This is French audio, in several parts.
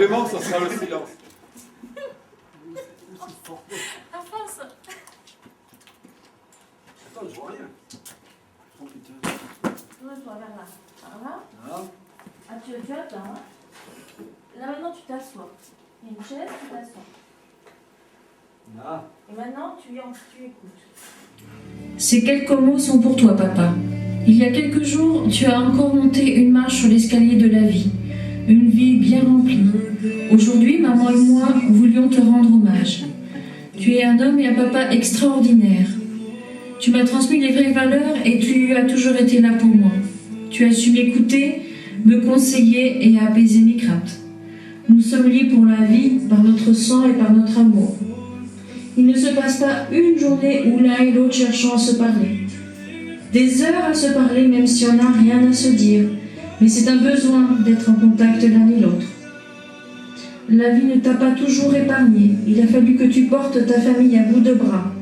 vraiment que ça sera le silence. Avance. Attends, je vois rien. Oh putain. Tourne-toi vers là. Par là. Ah. Ah, tu attends. Hein. Là, maintenant, tu t'assois. Il y a une chaise, tu t'assois. Ah. Et maintenant, tu écoutes. Ces quelques mots sont pour toi, papa. Il y a quelques jours, tu as encore monté une marche sur l'escalier de la vie. Une vie bien remplie. Aujourd'hui, maman et moi voulions te rendre hommage. Tu es un homme et un papa extraordinaire. Tu m'as transmis les vraies valeurs et tu as toujours été là pour moi. Tu as su m'écouter, me conseiller et apaiser mes craintes. Nous sommes liés pour la vie par notre sang et par notre amour. Il ne se passe pas une journée où l'un et l'autre cherchons à se parler. Des heures à se parler même si on n'a rien à se dire, mais c'est un besoin d'être en contact l'un et l'autre. La vie ne t'a pas toujours épargné, il a fallu que tu portes ta famille à bout de bras.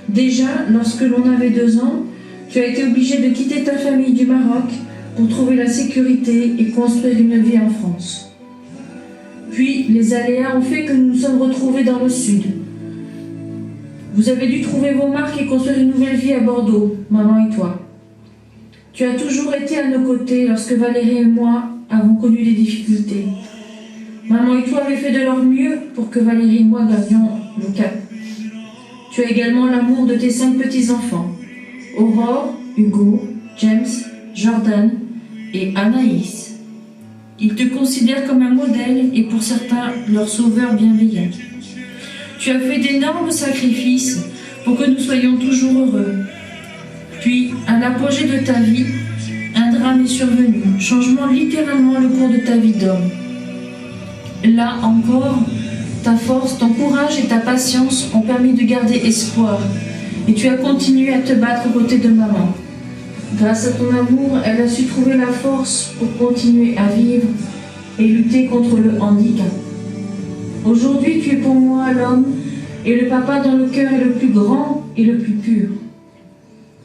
Déjà, lorsque l'on avait 2 ans, tu as été obligé de quitter ta famille du Maroc pour trouver la sécurité et construire une vie en France. Puis, les aléas ont fait que nous nous sommes retrouvés dans le sud. Vous avez dû trouver vos marques et construire une nouvelle vie à Bordeaux, maman et toi. Tu as toujours été à nos côtés lorsque Valérie et moi avons connu des difficultés. Maman et toi avez fait de leur mieux pour que Valérie et moi gagnions le cap. Tu as également l'amour de tes 5 petits-enfants, Aurore, Hugo, James, Jordan et Anaïs. Ils te considèrent comme un modèle et pour certains leur sauveur bienveillant. Tu as fait d'énormes sacrifices pour que nous soyons toujours heureux. Puis, à l'apogée de ta vie, un drame est survenu, changeant littéralement le cours de ta vie d'homme. Là encore, ta force, ton courage et ta patience ont permis de garder espoir, et tu as continué à te battre aux côtés de maman. Grâce à ton amour, elle a su trouver la force pour continuer à vivre et lutter contre le handicap. Aujourd'hui, tu es pour moi l'homme et le papa dont le cœur est le plus grand et le plus pur.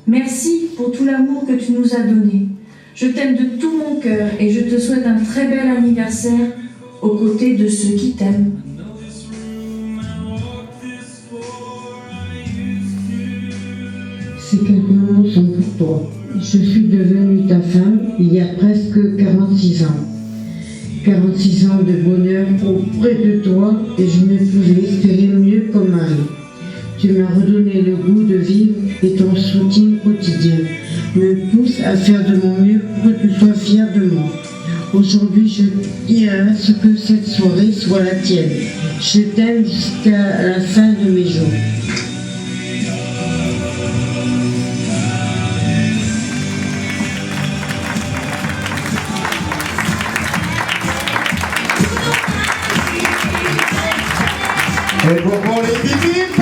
Merci pour tout l'amour que tu nous as donné. Je t'aime de tout mon cœur et je te souhaite un très bel anniversaire aux côtés de ceux qui t'aiment. Ces quelques mots sont pour toi. Je suis devenue ta femme il y a presque 46 ans. 46 ans de bonheur auprès de toi et je ne pouvais espérer mieux comme mari. Tu m'as redonné le goût de vivre et ton soutien quotidien me pousse à faire de mon mieux pour que tu sois fier de moi. Aujourd'hui, je tiens à ce que cette soirée soit la tienne. Je t'aime jusqu'à la fin de mes jours. Et pour les bip-bip,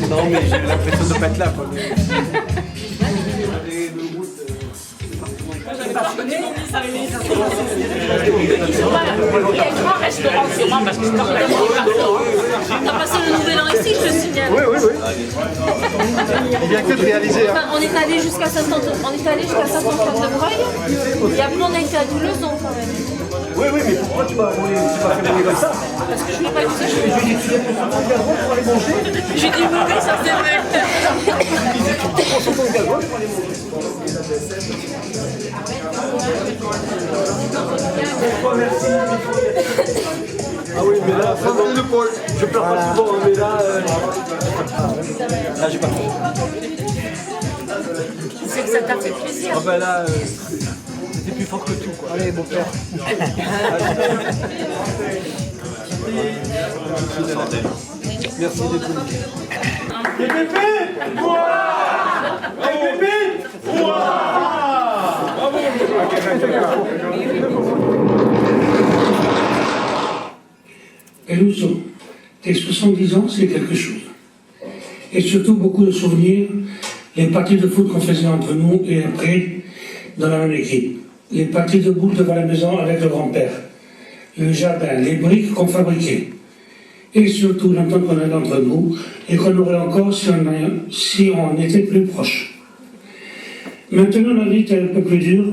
Non, mais j'ai l'impression de ne pas être là. Quoi. J'avais pas reconnu, ça avait mis ça. Il y a un grand restaurant sûrement parce que je parle de on a passé le nouvel an ici, je te signale. Oui. Il y a que de réaliser. Hein. Enfin, on est allé jusqu'à Saint-Antoine de Breuil et après on a été à Douleuzon quand même. Oui, oui, mais pourquoi tu m'as fait gagner comme ça? Parce que je n'ai pas dit ça. Je lui ai dit, tu viens pour 100 de gasoil pour aller manger. J'ai dit oui, ça c'est vrai. Il disait, tu prends 100 de gasoil pour aller manger. Merci. Ah oui, mais là, vraiment, je pleure pas souvent, mais là, là j'ai pas fait. C'est que ça t'a fait plaisir. Ah ben là, c'était plus fort que tout, quoi. Allez, mon père. Merci d'être venu. Les pépites! Ouah! Les pépites! Ouah! Bravo! Peluso, tes 70 ans, c'est quelque chose. Et surtout beaucoup de souvenirs, les parties de foot qu'on faisait entre nous et après, dans la même équipe. Les parties de boules devant la maison avec le grand-père. Le jardin, les briques qu'on fabriquait. Et surtout l'entente qu'on avait entre nous et qu'on aurait encore si on était plus proches. Maintenant, la vie est un peu plus dure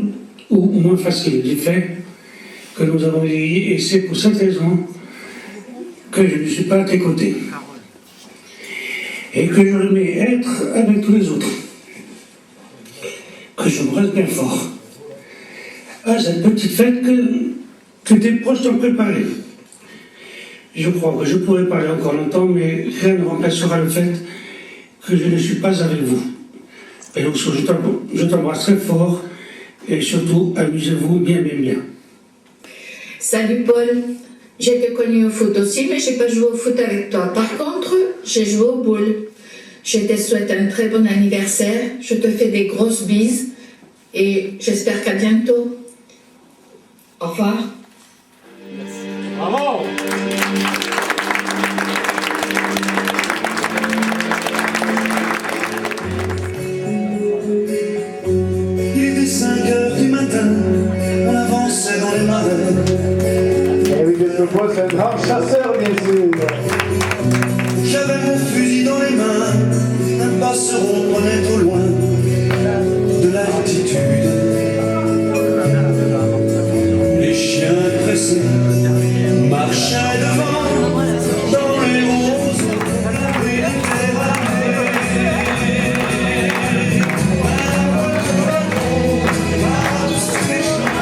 ou moins facile du fait que nous avons vieilli et c'est pour cette raison que je ne suis pas à tes côtés. Et que j'aimerais être avec tous les autres. Que je me reste bien fort. À cette petite fête que tes proches t'ont préparée. Je crois que je pourrais parler encore longtemps, mais rien ne remplacera le fait que je ne suis pas avec vous. Et donc, je t'embrasse très fort et surtout, amusez-vous bien, bien, bien. Salut Paul, j'ai été connu au foot aussi, mais je n'ai pas joué au foot avec toi. Par contre, j'ai joué aux boules. Je te souhaite un très bon anniversaire, je te fais des grosses bises et j'espère qu'à bientôt. Au revoir. Bravo! Il était 5 heures du matin, on avançait dans les marais. Et oui, quelquefois, c'est un grand chasseur, bien sûr. J'avais mon fusil dans les mains, un passereau prenait au loin de l'altitude. Les chiens pressés marchaient devant dans les roses, la pluie était bravée. Par-dessus les champs,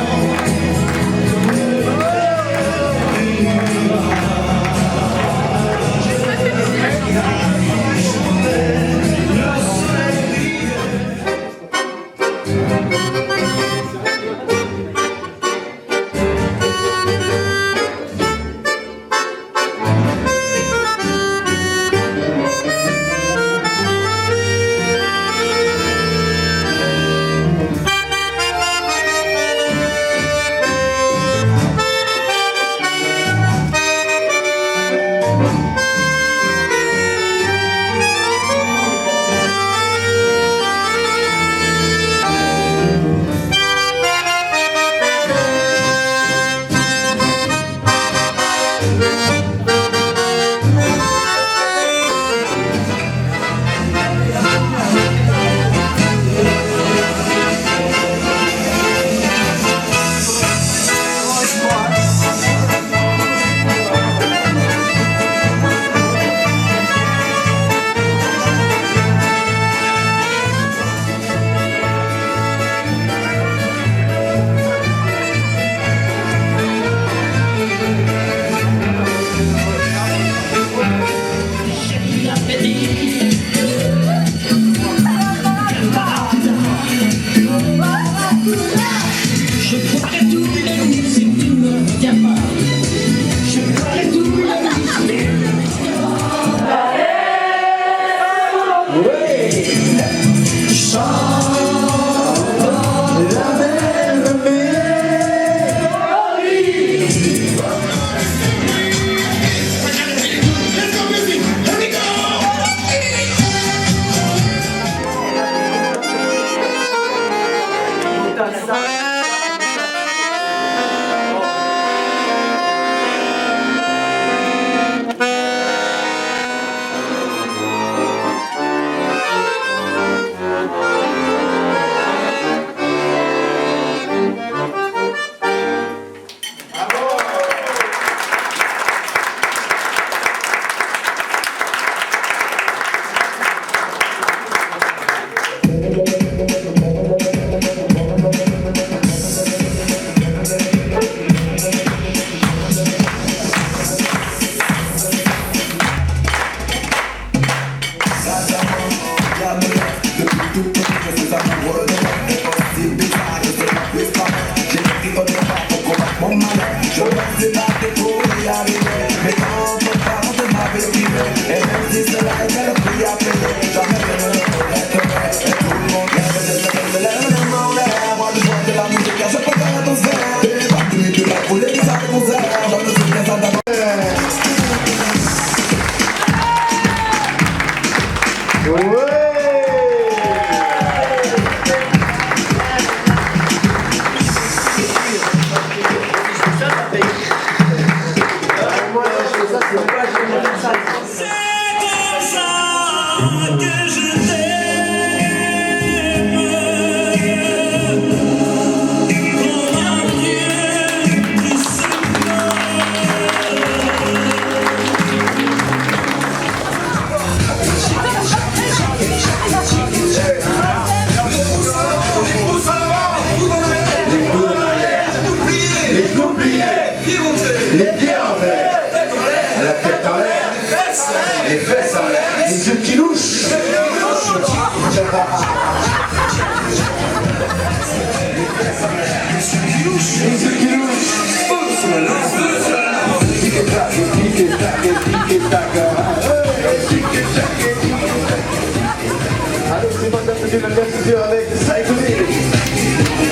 Allez, c'est Madame de la Merci avec Saïkouni.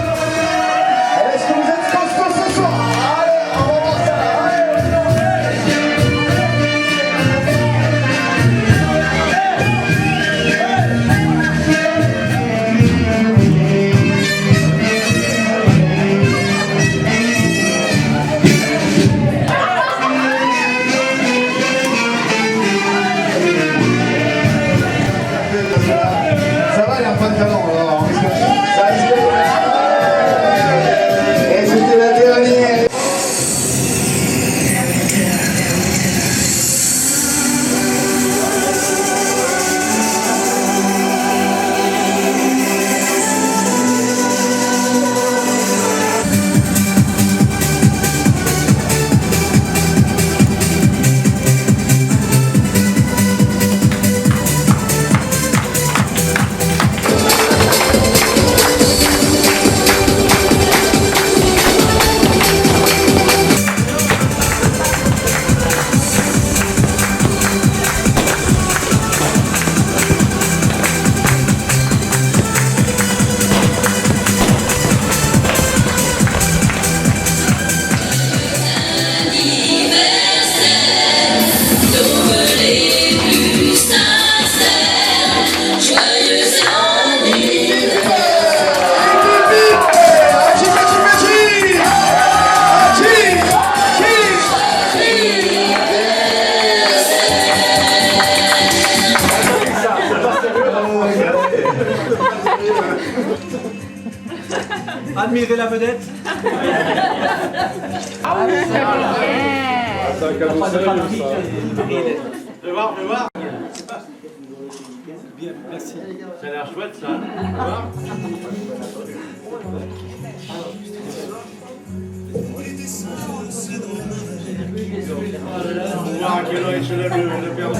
Est-ce que vous êtes costauds ce soir? Allez, on va voir ça. Ça va, il y a un pas de talent. Alors, on risque- ça risque de- Et c'était la dernière. Admirez la vedette. Je vais voir. Bien, merci. Ça a l'air chouette ça. On va voir à quelle heure il se lève le père.